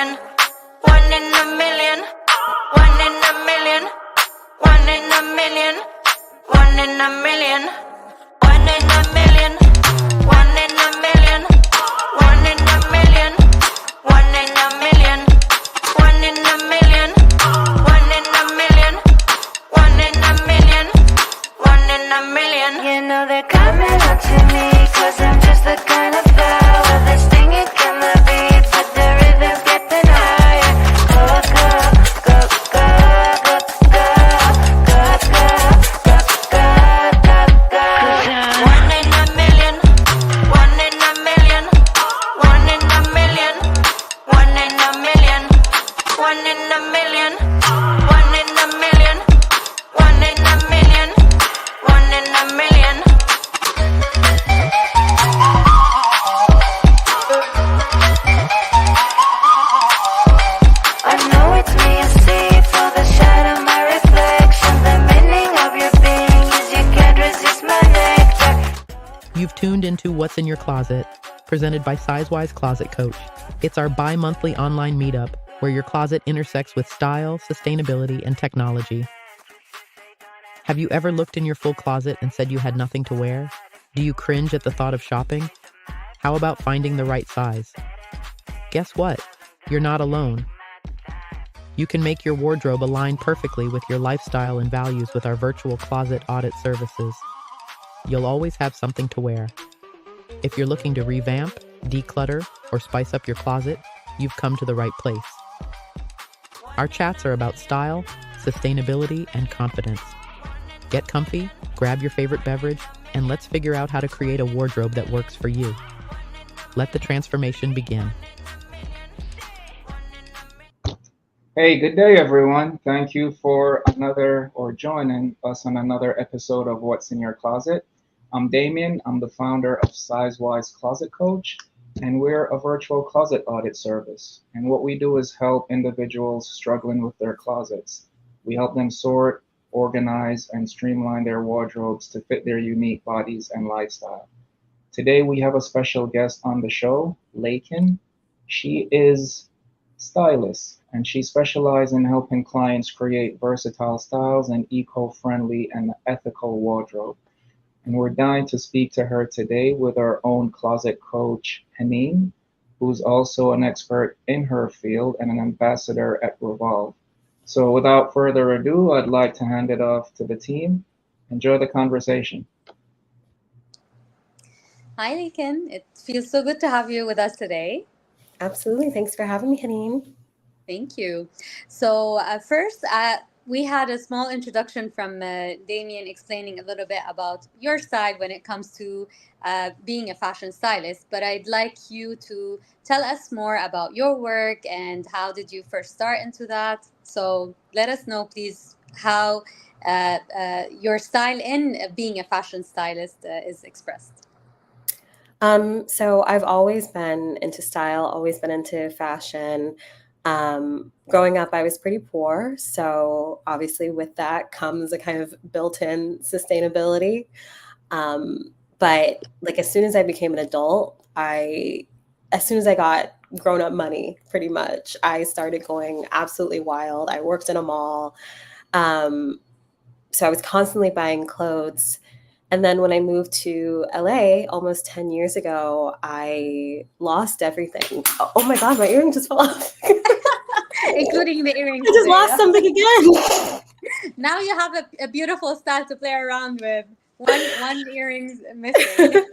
million. One in a million. One in a million. One in a million. One in a million. One in a million. One in a million. One in a million. One in a million. One in a million. One in a million. One in a million. One in a million. You know they're coming up to me, 'cause I'm just the kind of girl with this thing it can the beat, but the rhythm getting higher. Go, go, go, go, go, go, go, go, go, go, go, go. One in a million. One in a million. One in a million. One in a million. One in a million. One in a million. One in a million. One in a million. I know it's me you see through the shadow my reflection. The meaning of your being is you can't resist my nectar. You've tuned into What's in Your Closet, presented by Sizewise Closet Coach. It's our bi-monthly online meetup where your closet intersects with style, sustainability, and technology. Have you ever looked in your full closet and said you had nothing to wear? Do you cringe at the thought of shopping? How about finding the right size? Guess what? You're not alone. You can make your wardrobe align perfectly with your lifestyle and values with our virtual closet audit services. You'll always have something to wear. If you're looking to revamp, declutter, or spice up your closet, you've come to the right place. Our chats are about style, sustainability, and confidence. Get comfy, grab your favorite beverage, and let's figure out how to create a wardrobe that works for you. Let the transformation begin. Hey, good day, everyone. Thank you for joining us on another episode of What's in Your Closet. I'm Damien. I'm the founder of Sizewise Closet Coach, and we're a virtual closet audit service. And what we do is help individuals struggling with their closets. We help them sort, organize, and streamline their wardrobes to fit their unique bodies and lifestyle. Today, we have a special guest on the show, Lakyn. She is stylist, and she specializes in helping clients create versatile styles and eco-friendly and ethical wardrobe. And we're dying to speak to her today with our own closet coach, Haneen, who's also an expert in her field and an ambassador at Revolve. So without further ado, I'd like to hand it off to the team. Enjoy the conversation. Hi, Lakyn. It feels so good to have you with us today. Absolutely. Thanks for having me, Haneen. Thank you. So first, we had a small introduction from Damien explaining a little bit about your side when it comes to being a fashion stylist. But I'd like you to tell us more about your work and how did you first start into that. So let us know, please, how your style in being a fashion stylist is expressed. So I've always been into style, always been into fashion. Growing up, I was pretty poor. So obviously with that comes a kind of built-in sustainability. But like as soon as I became an adult, as soon as I got grown-up money, pretty much, I started going absolutely wild. I worked in a mall. So I was constantly buying clothes. And then when I moved to LA almost 10 years ago, I lost everything. Oh my God, my earring just fell off. Including the earrings. I just lost something again. Now you have a beautiful style to play around with. One earring's missing.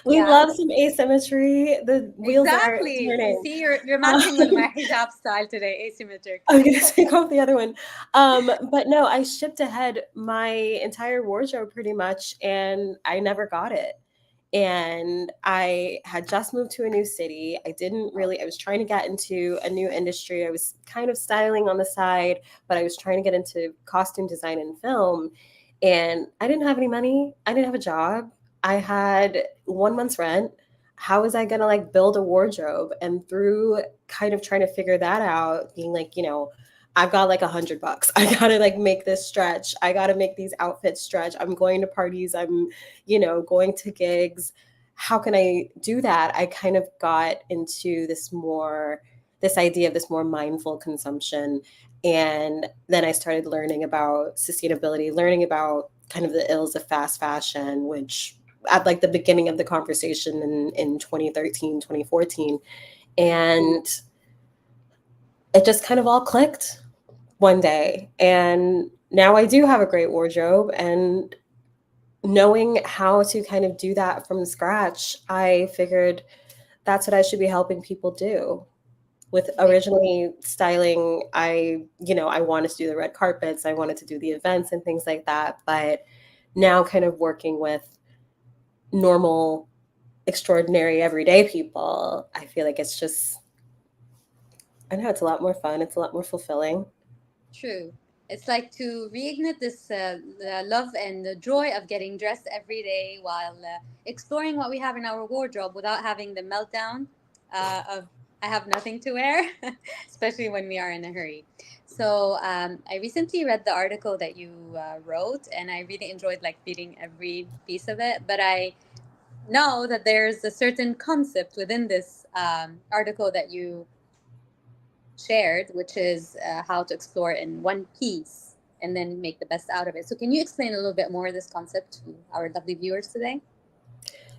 We love some asymmetry. The wheels exactly. are turning. See, you're matching with my hijab style today, asymmetric. I'm going to take off the other one. But no, I shipped ahead my entire wardrobe pretty much, and I never got it. And I had just moved to a new city. I was trying to get into a new industry. I was kind of styling on the side, but I was trying to get into costume design and film. And I didn't have any money. I didn't have a job. I had 1 month's rent. How was I going to build a wardrobe? And through kind of trying to figure that out, being like, I've got $100. I got to make this stretch. I got to make these outfits stretch. I'm going to parties. I'm, going to gigs. How can I do that? I kind of got into this more this idea of this more mindful consumption. And then I started learning about sustainability, learning about kind of the ills of fast fashion, which at like the beginning of the conversation in 2013, 2014. And it just kind of all clicked one day. And now I do have a great wardrobe, and knowing how to kind of do that from scratch, I figured that's what I should be helping people do. With originally styling, I wanted to do the red carpets, I wanted to do the events and things like that. But now kind of working with normal, extraordinary, everyday people, I feel like it's just, I know it's a lot more fun. It's a lot more fulfilling. True. It's like to reignite this the love and the joy of getting dressed every day while exploring what we have in our wardrobe without having the meltdown of I have nothing to wear, especially when we are in a hurry. So I recently read the article that you wrote, and I really enjoyed like reading every piece of it. But I know that there's a certain concept within this article that you shared, which is how to explore in one piece and then make the best out of it. So, can you explain a little bit more of this concept to our lovely viewers today?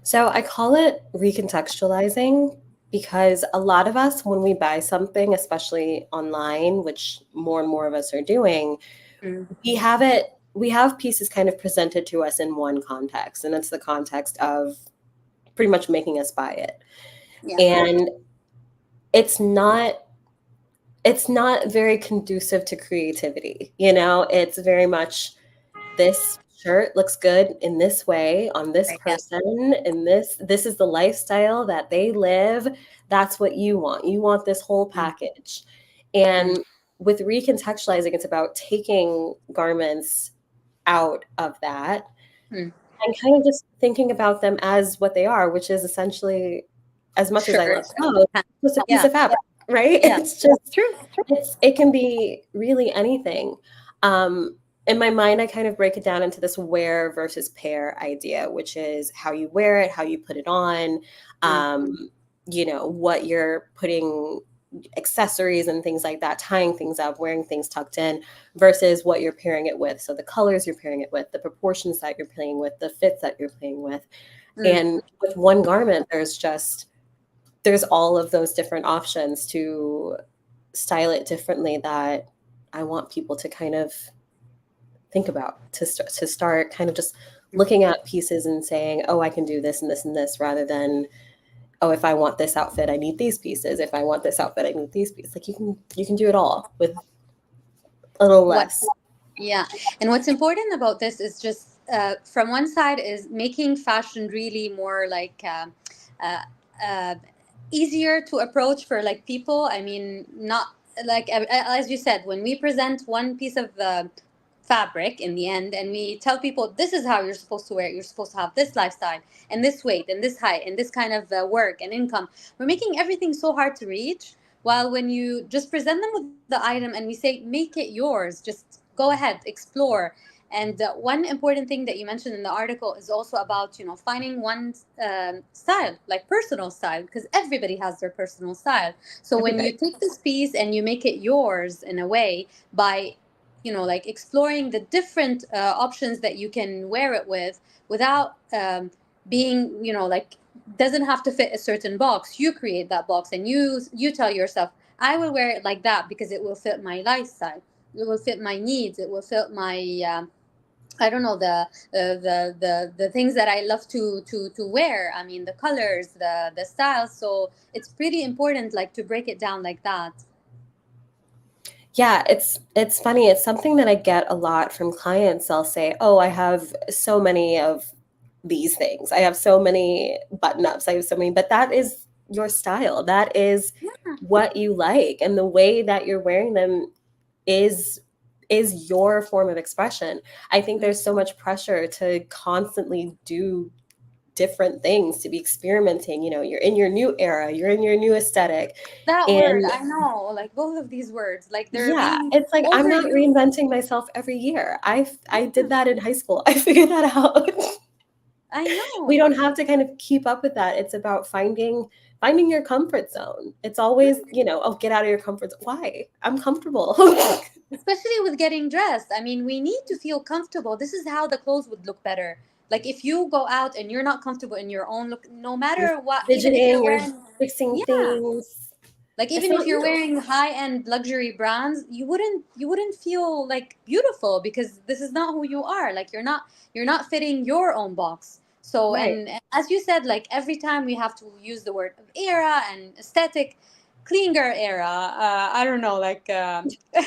So I call it recontextualizing, because a lot of us, when we buy something, especially online, which more and more of us are doing, Mm. we have pieces kind of presented to us in one context, and it's the context of pretty much making us buy it. Yeah. And it's not very conducive to creativity. It's very much, this shirt looks good in this way on this Right. Yeah. person, and this is the lifestyle that they live. That's what you want. You want this whole package. And with recontextualizing, it's about taking garments out of that Mm. and kind of just thinking about them as what they are, which is essentially, as much as I love Shirts. clothes, just a piece Yeah. of fabric, right? Yeah. It's just, True. it can be really anything. In my mind, I kind of break it down into this wear versus pair idea, which is how you wear it, how you put it on, what you're putting, accessories and things like that, tying things up, wearing things tucked in, versus what you're pairing it with. So the colors you're pairing it with, the proportions that you're playing with, the fits that you're playing with. And with one garment, there's all of those different options to style it differently that I want people to kind of think about, to start kind of just looking at pieces and saying, oh, I can do this and this and this, rather than, oh, if I want this outfit, I need these pieces. If I want this outfit, I need these pieces. Like you can do it all with a little less. Yeah. And what's important about this is just from one side is making fashion really more like uh, easier to approach for like people. I mean, not like as you said, when we present one piece of fabric in the end and we tell people this is how you're supposed to wear it, you're supposed to have this lifestyle and this weight and this height and this kind of work and income, we're making everything so hard to reach. While when you just present them with the item and we say make it yours, just go ahead, explore. And one important thing that you mentioned in the article is also about finding one style, like personal style, because everybody has their personal style. So when you take this piece and you make it yours in a way by like exploring the different options that you can wear it with without being like doesn't have to fit a certain box. You create that box and you tell yourself, I will wear it like that because it will fit my lifestyle, it will fit my needs, it will fit my I don't know, the things that I love to wear. I mean, the colors, the styles. So it's pretty important, like, to break it down like that. Yeah, it's funny. It's something that I get a lot from clients. They'll say, "Oh, I have so many of these things. I have so many button ups. I have so many." But that is your style. That is what you like, and the way that you're wearing them is your form of expression. I think there's so much pressure to constantly do different things, to be experimenting. You're in your new era, you're in your new aesthetic. That And word, I know, like both of these words, like they're yeah, being it's like I'm not overused. reinventing myself every year. I did that in high school. I figured that out. I We know. don't have to kind of keep up with that. It's about finding finding your comfort zone. It's always, oh, get out of your comfort zone. Why? I'm comfortable. Especially with getting dressed. I mean, we need to feel comfortable. This is how the clothes would look better. Like if you go out and you're not comfortable in your own look, no You're matter what, even if you're fidgeting, you're wearing, fixing yeah, things. like It's even if not you're you. wearing high-end luxury brands, you wouldn't feel like beautiful because this is not who you are. Like you're not fitting your own box. So Right. and as you said, like every time we have to use the word era and aesthetic, clean girl era. I don't know, like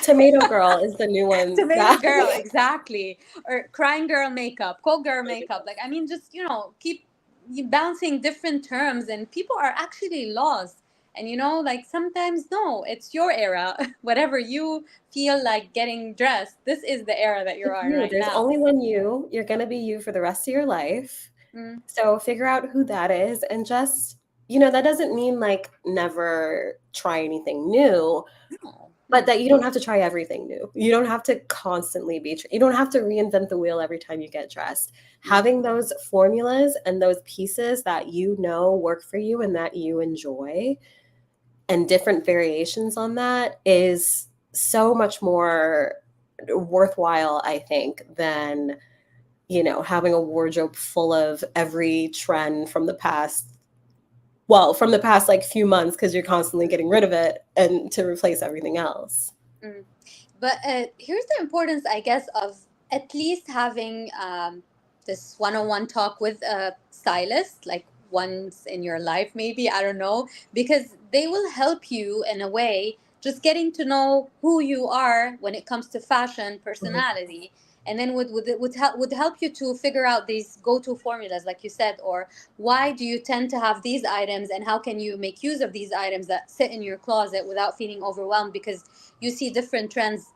Tomato girl is the new one. tomato girl, exactly, or crying girl makeup, cold girl makeup. Like I mean, just keep you bouncing different terms, and people are actually lost. And like sometimes no, it's your era. Whatever you feel like getting dressed, this is the era that you're It's on you. right There's now. only one you. You're going to be you for the rest of your life. Mm. So figure out who that is and just, that doesn't mean like never try anything new, No, but no. that you don't have to try everything new. You don't have to constantly you don't have to reinvent the wheel every time you get dressed. Having those formulas and those pieces that work for you and that you enjoy and different variations on that is so much more worthwhile, I think, than having a wardrobe full of every trend from the past. Well, from the past like few months, because you're constantly getting rid of it and to replace everything else. Mm. But here's the importance, I guess, of at least having this one-on-one talk with a stylist, like once in your life, maybe, I don't know, because they will help you in a way, just getting to know who you are when it comes to fashion, Mhm. personality, and then would help you to figure out these go-to formulas, like you said, or why do you tend to have these items, and how can you make use of these items that sit in your closet without feeling overwhelmed because you see different trends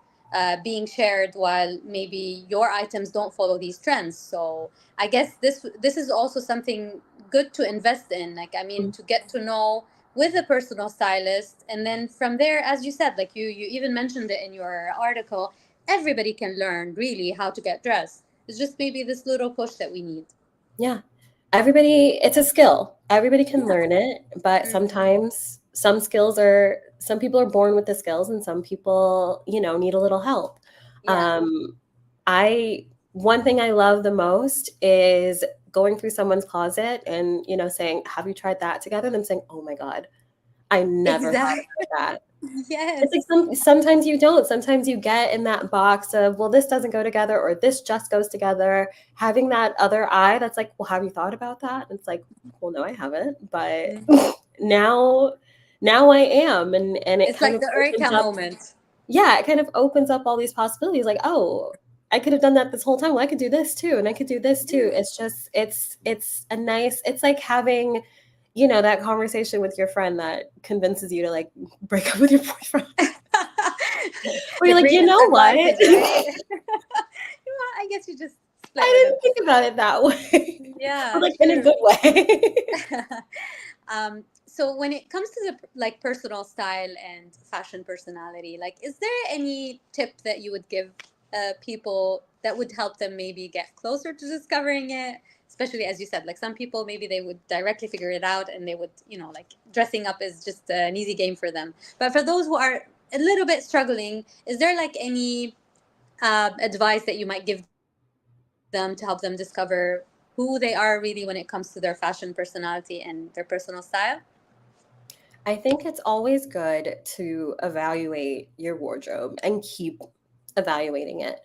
being shared while maybe your items don't follow these trends. So I guess this is also something good to invest in. Like I mean, to get to know with a personal stylist, and then from there, as you said, like you even mentioned it in your article, everybody can learn really how to get dressed. It's just maybe this little push that we need. Yeah. It's a skill. Everybody can Yeah. learn it, but Mm. sometimes some people are born with the skills and some people, need a little help. Yeah. Um, one thing I love the most is going through someone's closet and, saying, "Have you tried that together?" And them saying, "Oh my God, I never thought Exactly. about that." It's like Yes. sometimes you don't. Sometimes you get in that box of, well, this doesn't go together or this just goes together. Having that other eye that's like, well, have you thought about that? And it's like, well, no, I haven't. But Mm. now now I am. And it It's kind like of the opens Eureka up, moment. yeah, it kind of opens up all these possibilities. Like, oh, I could have done that this whole time. Well, I could do this too, and I could do this too. Yeah. It's just it's like having, that conversation with your friend that convinces you to like break up with your boyfriend. Where The you're like, you greatest know what? advantage, right? I guess you just split I with didn't think about it that way. him. But Yeah, like in a true. good way. So when it comes to the like personal style and fashion personality, like, is there any tip that you would give people that would help them maybe get closer to discovering it? Especially as you said, like some people maybe they would directly figure it out and they would, like dressing up is just an easy game for them. But for those who are a little bit struggling, is there like any advice that you might give them to help them discover who they are really when it comes to their fashion personality and their personal style? I think it's always good to evaluate your wardrobe and keep evaluating it.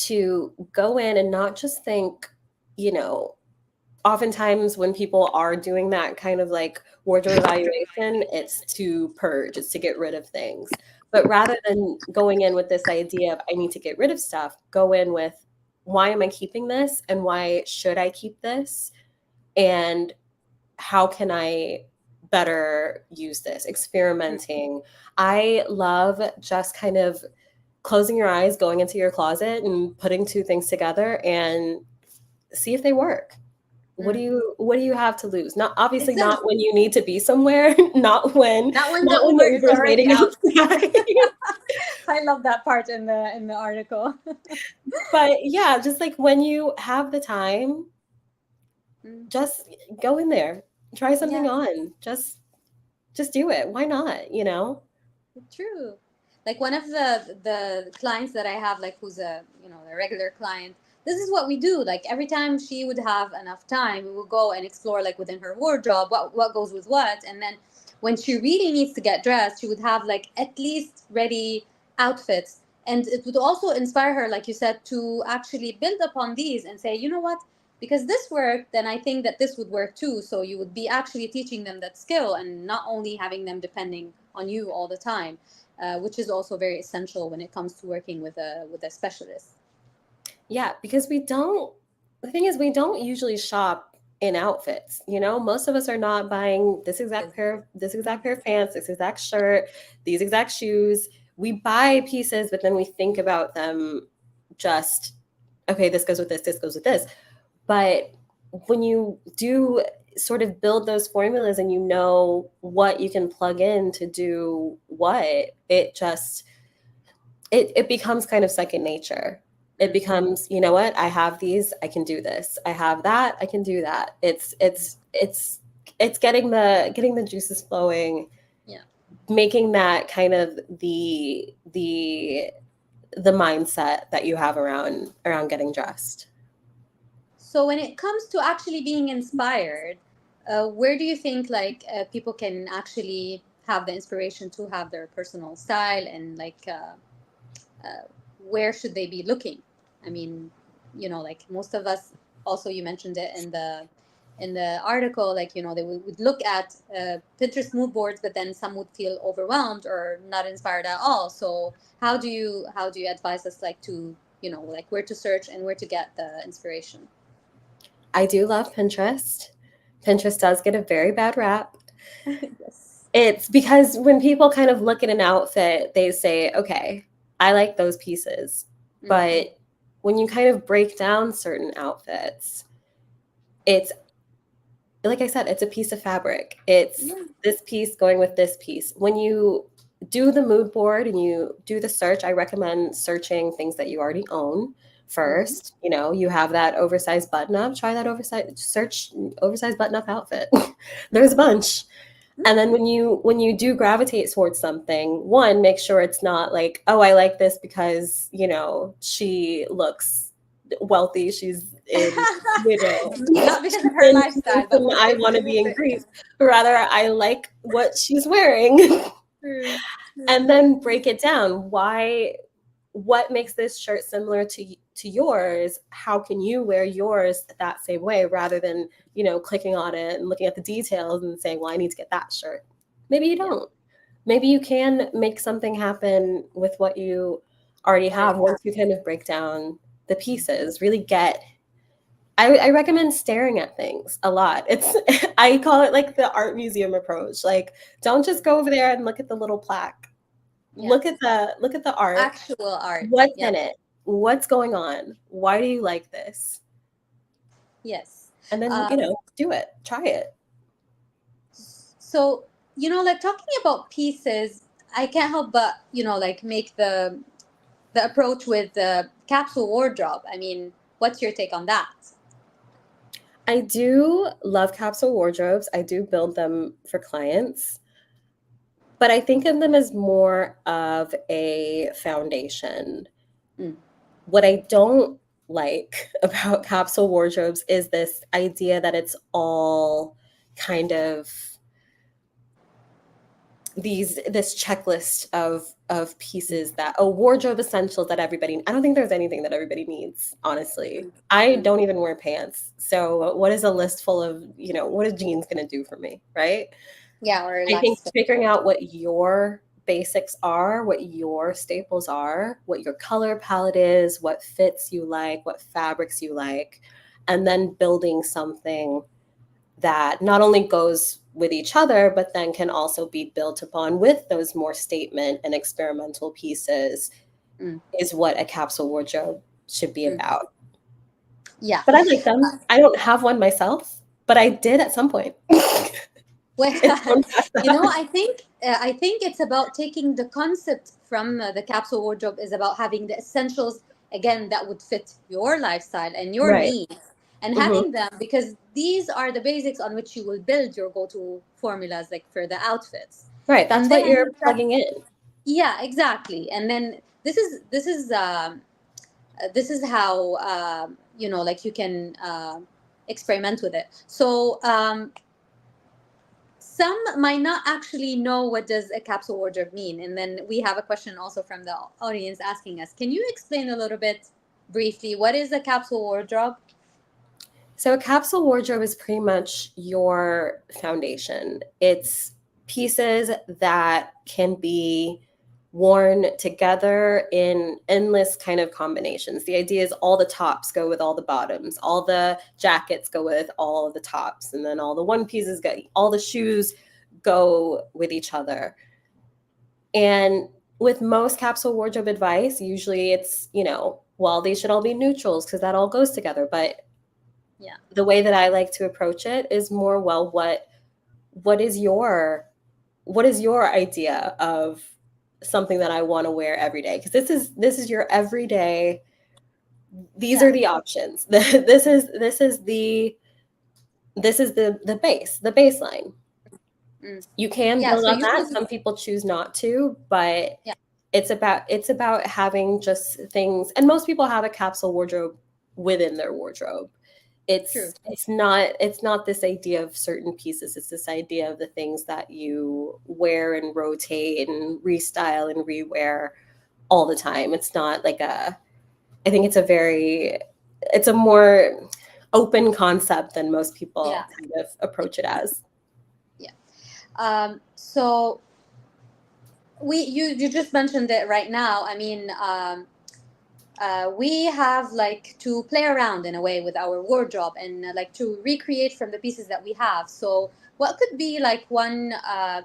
To go in and not just think, you know, oftentimes when people are doing that kind of like wardrobe evaluation, it's to purge, it's to get rid of things. But rather than going in with this idea of I need to get rid of stuff, go in with why am I keeping this and why should I keep this? And how can I better use this? Experimenting. I love just kind of closing your eyes, going into your closet and putting two things together and see if they work. Mm. What do you have to lose? Not obviously Exactly. not when you need to be somewhere, Not when the not when Uber the is Uber's already waiting out. outside. I love that part in the article. But yeah, just like when you have the time, Mm. just go in there. Try something Yeah. on. Just just do it. Why not? You know? True. Like one of the clients that I have, like who's a a regular client, this is what we do. Like every time she would have enough time, we would go and explore like within her wardrobe what goes with what, and then when she really needs to get dressed, she would have like at least ready outfits, and it would also inspire her, like you said, to actually build upon these and say, you know what, because this worked, then I think that this would work too. So you would be actually teaching them that skill and not only having them depending on you all the time, which is also very essential when it comes to working with a specialist. Yeah, because the thing is, we don't usually shop in outfits. You know, most of us are not buying this exact pair of pants, this exact shirt, these exact shoes. We buy pieces, but then we think about them just, okay, this goes with this. But when you do sort of build those formulas and you know what you can plug in to do what, it becomes kind of second nature. It becomes, you know what, I have these, I can do this. I have that, I can do that. It's getting the juices flowing, Yeah. making that kind of the mindset that you have around getting dressed. So when it comes to actually being inspired, where do you think like people can actually have the inspiration to have their personal style, and like where should they be looking? I mean, like most of us, also you mentioned it in the article, like they would look at Pinterest mood boards, but then some would feel overwhelmed or not inspired at all. So how do you advise us, like to like where to search and where to get the inspiration? I do love Pinterest. Pinterest does get a very bad rap. Yes. It's because when people kind of look at an outfit, they say, okay, I like those pieces. Mm. But when you kind of break down certain outfits, it's like I said, it's a piece of fabric. It's Yeah. this piece going with this piece. When you do the mood board and you do the search, I recommend searching things that you already own Mhm. first. You know, you have that oversized button up, try that search oversized button up outfit. There's a bunch. And then when you do gravitate towards something, one, make sure it's not like, oh, I like this because, she looks wealthy, she's in, Not because of her in lifestyle, but and more I so want to because be of in it. Greece. But rather, I like what she's wearing. True. And True. then break it down. What makes this shirt similar to yours? How can you wear yours that same way rather than, clicking on it and looking at the details and saying, well, I need to get that shirt. Maybe you Yeah. don't. Maybe you can make something happen with what you already have Already once have. you kind of break down the pieces, really get I recommend staring at things a lot. It's I call it like the art museum approach. Like, don't just go over there and look at the little plaque. Look Yes. at the art. Actual art. What's Yep. in it? What's going on? Why do you like this? Yes. And then, Um, do it. Try it. so, like talking about pieces, I can't help but, like make the approach with the capsule wardrobe. I mean, what's your take on that? I do love capsule wardrobes. I do build them for clients, but I think of them as more of a foundation. Mm. What I don't like about capsule wardrobes is this idea that it's all kind of this checklist of pieces that wardrobe essentials that everybody. I don't think there's anything that everybody needs, honestly. Mm. I Mm. don't even wear pants, so what is a list full of, what is jeans going to do for me, right? Yeah, or I think lifestyle. figuring out what your basics are, what your staples are, what your color palette is, what fits you like, what fabrics you like, and then building something that not only goes with each other, but then can also be built upon with those more statement and experimental pieces Mm. is what a capsule wardrobe should be Mm. about. Yeah. But I like them. I don't have one myself, but I did at some point. Well, It's fun fact. I think it's about taking the concept from the capsule wardrobe is about having the essentials again that would fit your lifestyle and your Right. needs, and Mm-hmm. having them, because these are the basics on which you will build your go-to formulas, like for the outfits. Right. That's And what you're then plugging in. yeah, exactly. And then this is how like you can experiment with it. So some might not actually know what does a capsule wardrobe mean, and then we have a question also from the audience asking us, can you explain a little bit briefly what is a capsule wardrobe? So a capsule wardrobe is pretty much your foundation. It's pieces that can be worn together in endless kind of combinations. The idea is all the tops go with all the bottoms, all the jackets go with all of the tops, and then all the one pieces go, all the shoes go with each other. And with most capsule wardrobe advice, usually it's, well, they should all be neutrals because that all goes together. But Yeah. the way that I like to approach it is more, well, what is your idea of something that I want to wear every day? Because this is your everyday. These Yeah. are the options. This is the baseline. Mm. You can Yeah, build so on you that. can, Some people choose not to, but yeah, it's about having just things. And most people have a capsule wardrobe within their wardrobe. true. It's not this idea of certain pieces. It's this idea of the things that you wear and rotate and restyle and rewear all the time. It's not like I think it's a more open concept than most people Yeah. kind of approach it as. Yeah. So you just mentioned it right now. I mean, we have like to play around in a way with our wardrobe and like to recreate from the pieces that we have. So what could be like one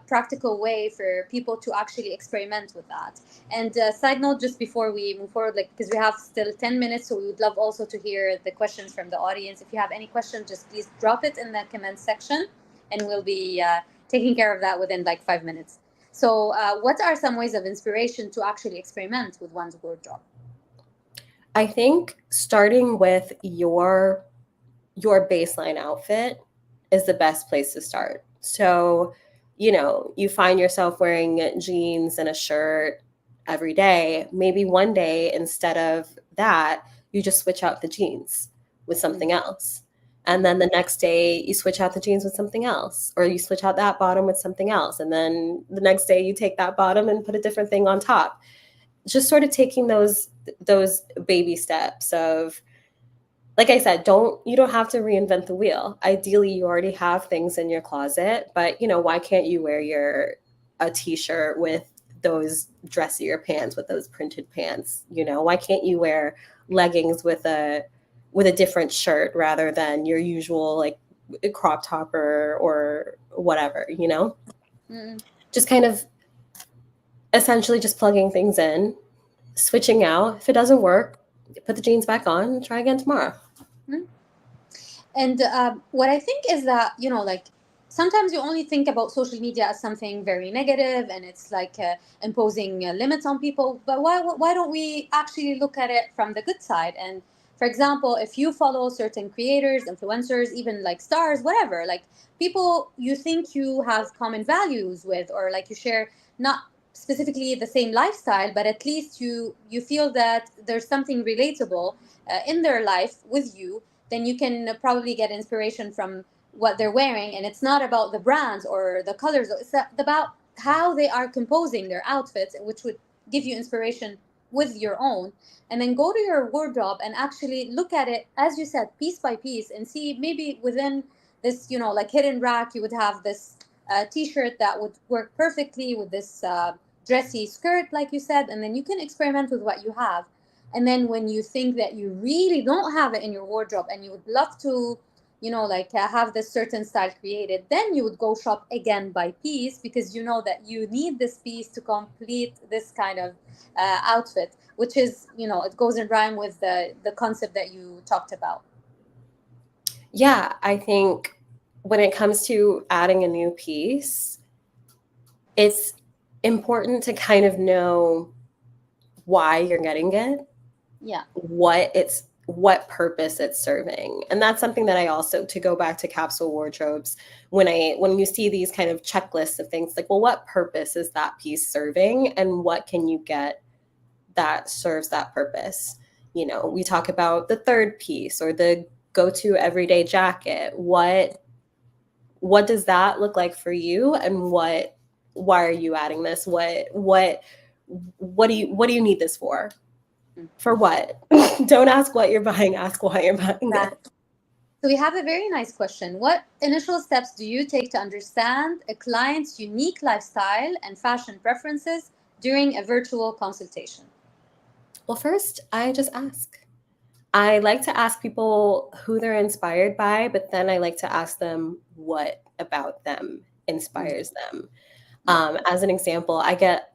practical way for people to actually experiment with that? And side note, just before we move forward, like because we have still 10 minutes, so we would love also to hear the questions from the audience. If you have any questions, just please drop it in the comment section, and we'll be taking care of that within like 5 minutes. So what are some ways of inspiration to actually experiment with one's wardrobe? I think starting with your baseline outfit is the best place to start. So, you find yourself wearing jeans and a shirt every day. Maybe one day, instead of that, you just switch out the jeans with something else. And then the next day, you switch out the jeans with something else, or you switch out that bottom with something else. And then the next day, you take that bottom and put a different thing on top. Just sort of taking those baby steps of, like I said, you don't have to reinvent the wheel. Ideally, you already have things in your closet, but why can't you wear a t-shirt with those dressier pants, with those printed pants? Why can't you wear leggings with a different shirt rather than your usual like crop top or whatever, Mm. just kind of essentially just plugging things in, switching out. If it doesn't work, put the jeans back on and try again tomorrow. Mm. And what I think is that, like sometimes you only think about social media as something very negative, and it's like imposing limits on people. But why don't we actually look at it from the good side? And for example, if you follow certain creators, influencers, even like stars, whatever, like people you think you have common values with, or like you share not specifically the same lifestyle, but at least you feel that there's something relatable in their life with you, then you can probably get inspiration from what they're wearing. And it's not about the brands or the colors, it's about how they are composing their outfits, which would give you inspiration with your own. And then go to your wardrobe and actually look at it, as you said, piece by piece, and see maybe within this, like hidden rack, you would have this t-shirt that would work perfectly with this dressy skirt, like you said, and then you can experiment with what you have. And then when you think that you really don't have it in your wardrobe and you would love to, like have this certain style created, then you would go shop again by piece, because you know that you need this piece to complete this kind of outfit, which is, it goes in rhyme with the concept that you talked about. Yeah, I think when it comes to adding a new piece, it's important to kind of know why you're getting it, Yeah. what purpose it's serving. And that's something that I also, to go back to capsule wardrobes, when you see these kind of checklists of things, like, well, what purpose is that piece serving, and what can you get that serves that purpose? You know, we talk about the third piece, or the go-to everyday jacket. What does that look like for you, and why are you adding this? What do you need this for? For what? Don't ask what you're buying, ask why you're buying it. So we have a very nice question. What initial steps do you take to understand a client's unique lifestyle and fashion preferences during a virtual consultation? Well, first, I just ask. I like to ask people who they're inspired by, but then I like to ask them what about them inspires them. As an example, I get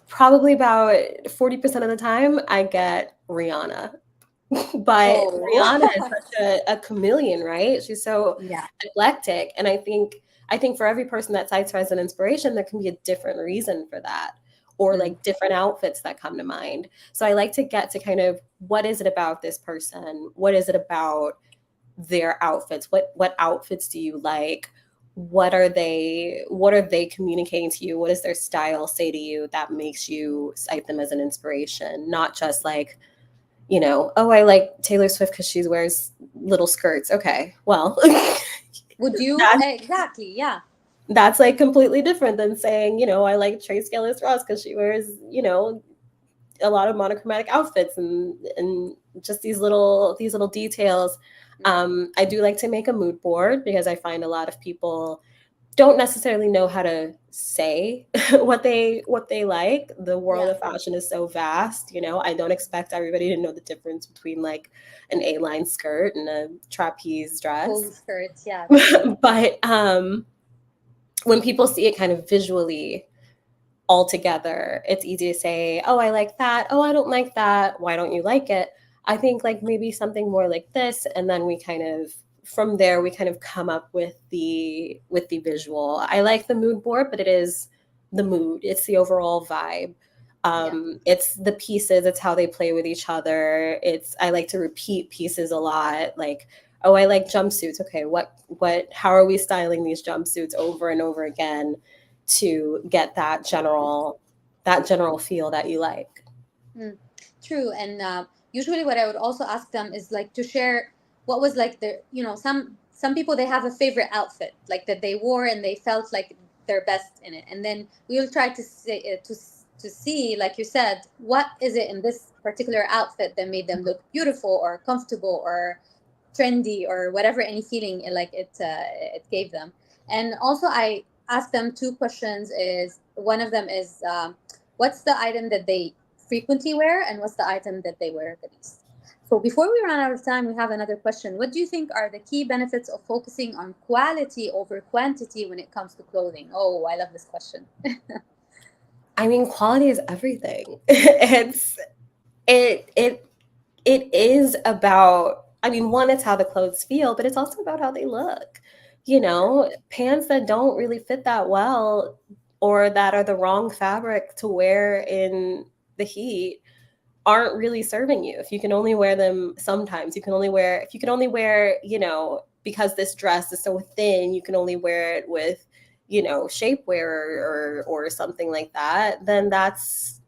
probably about 40% of the time, I get Rihanna. But Rihanna is such a chameleon, right? She's so eclectic. And I think for every person that cites her as an inspiration, there can be a different reason for that, or like different outfits that come to mind. So I like to get to kind of, what is it about this person? What is it about their outfits? What outfits do you like? What are they communicating to you? What does their style say to you that makes you cite them as an inspiration? Not just like, you know, oh, I like Taylor Swift because she wears little skirts. Okay, well, would you exactly? Yeah, that's like completely different than saying, you know, I like Trace Ellis Ross because she wears, you know, a lot of monochromatic outfits and just these little details. I do like to make a mood board, because I find a lot of people don't necessarily know how to say what they like. The world of fashion is so vast, you know. I don't expect everybody to know the difference between like an A-line skirt and a trapeze dress. Full skirts, yeah. But when people see it kind of visually all together, it's easy to say, oh, I like that. Oh, I don't like that. Why don't you like it? I think like maybe something more like this, and then we kind of, from there, we kind of come up with the visual. I like the mood board, but it is the mood. It's the overall vibe. It's the pieces. It's how they play with each other. I like to repeat pieces a lot. Like, oh, I like jumpsuits. Okay, how are we styling these jumpsuits over and over again to get that general feel that you like? True. And usually what I would also ask them is like to share what was like the, you know, some people, they have a favorite outfit like that they wore and they felt like their best in it, and then we'll try to say to see, like you said, what is it in this particular outfit that made them look beautiful or comfortable or trendy or whatever, any feeling like it gave them. And also I ask them two questions. Is one of them is what's the item that they frequently wear, and what's the item that they wear the least. So before we run out of time, we have another question. What do you think are the key benefits of focusing on quality over quantity when it comes to clothing? Oh, I love this question. I mean, quality is everything. It is about, I mean, one, it's how the clothes feel, but it's also about how they look. You know, pants that don't really fit that well, or that are the wrong fabric to wear in the heat, aren't really serving you. If you can only wear them sometimes, if you can only wear, you know, because this dress is so thin, you can only wear it with, you know, shapewear or something like that, then that's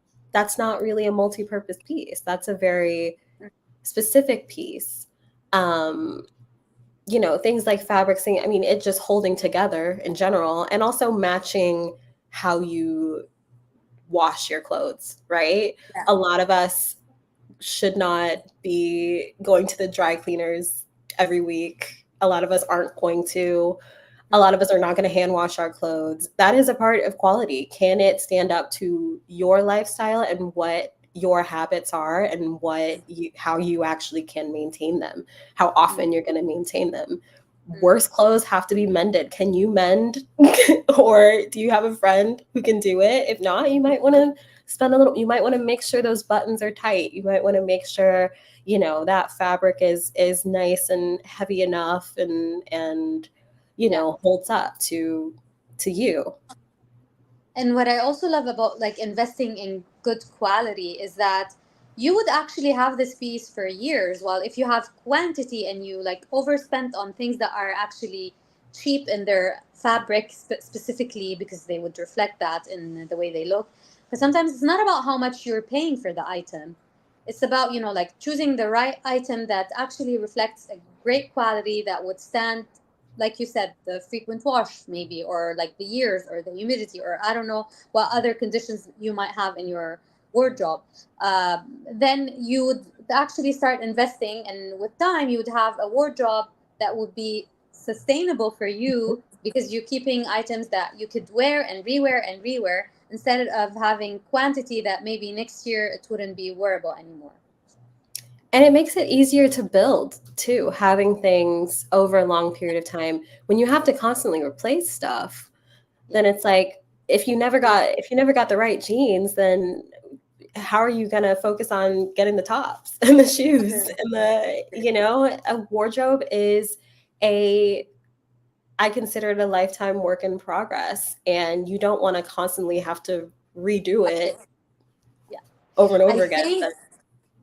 not really a multi-purpose piece. That's a very specific piece. You know, things like fabrics, I mean, it just holding together in general, and also matching how you wash your clothes, right? Yeah. A lot of us should not be going to the dry cleaners every week. A lot of us aren't going to. A lot of us are not going to hand wash our clothes. That is a part of quality. Can it stand up to your lifestyle and what your habits are, and how you actually can maintain them, how often you're going to maintain them? Worst clothes have to be mended. Can you mend? Or do you have a friend who can do it? If not, you might want to you might want to make sure those buttons are tight. You might want to make sure, you know, that fabric is nice and heavy enough and you know, holds up to you. And what I also love about like investing in good quality is that you would actually have this piece for years. While if you have quantity and you like overspent on things that are actually cheap in their fabric specifically because they would reflect that in the way they look. Because sometimes it's not about how much you're paying for the item. It's about, like choosing the right item that actually reflects a great quality that would stand, like you said, the frequent wash maybe, or like the years or the humidity, or I don't know what other conditions you might have in your wardrobe. Then you would actually start investing, and with time you would have a wardrobe that would be sustainable for you because you're keeping items that you could wear and rewear instead of having quantity that maybe next year it wouldn't be wearable anymore. And it makes it easier to build too, having things over a long period of time. When you have to constantly replace stuff, then it's like if you never got the right jeans, then how are you going to focus on getting the tops and the shoes and a wardrobe is I consider it a lifetime work in progress, and you don't want to constantly have to redo it over and over again.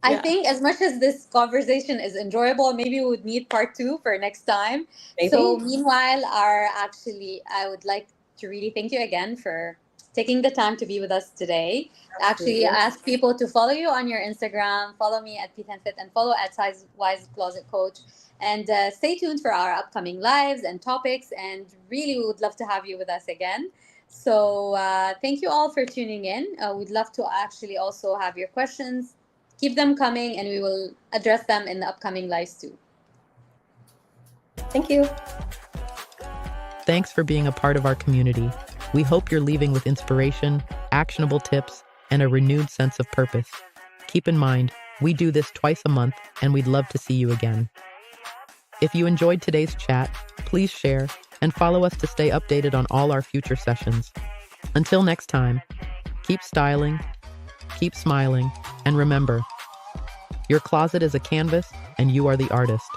I think as much as this conversation is enjoyable, maybe we would need part 2 for next time. Maybe. So meanwhile, I would like to really thank you again for taking the time to be with us today. Absolutely. Actually, ask people to follow you on your Instagram, follow me at Fit, and follow at Sizewise Closet Coach. And stay tuned for our upcoming lives and topics. And really, we would love to have you with us again. So thank you all for tuning in. We'd love to actually also have your questions. Keep them coming, and we will address them in the upcoming lives too. Thank you. Thanks for being a part of our community. We hope you're leaving with inspiration, actionable tips, and a renewed sense of purpose. Keep in mind, we do this twice a month, and we'd love to see you again. If you enjoyed today's chat, please share and follow us to stay updated on all our future sessions. Until next time, keep styling, keep smiling, and remember, your closet is a canvas and you are the artist.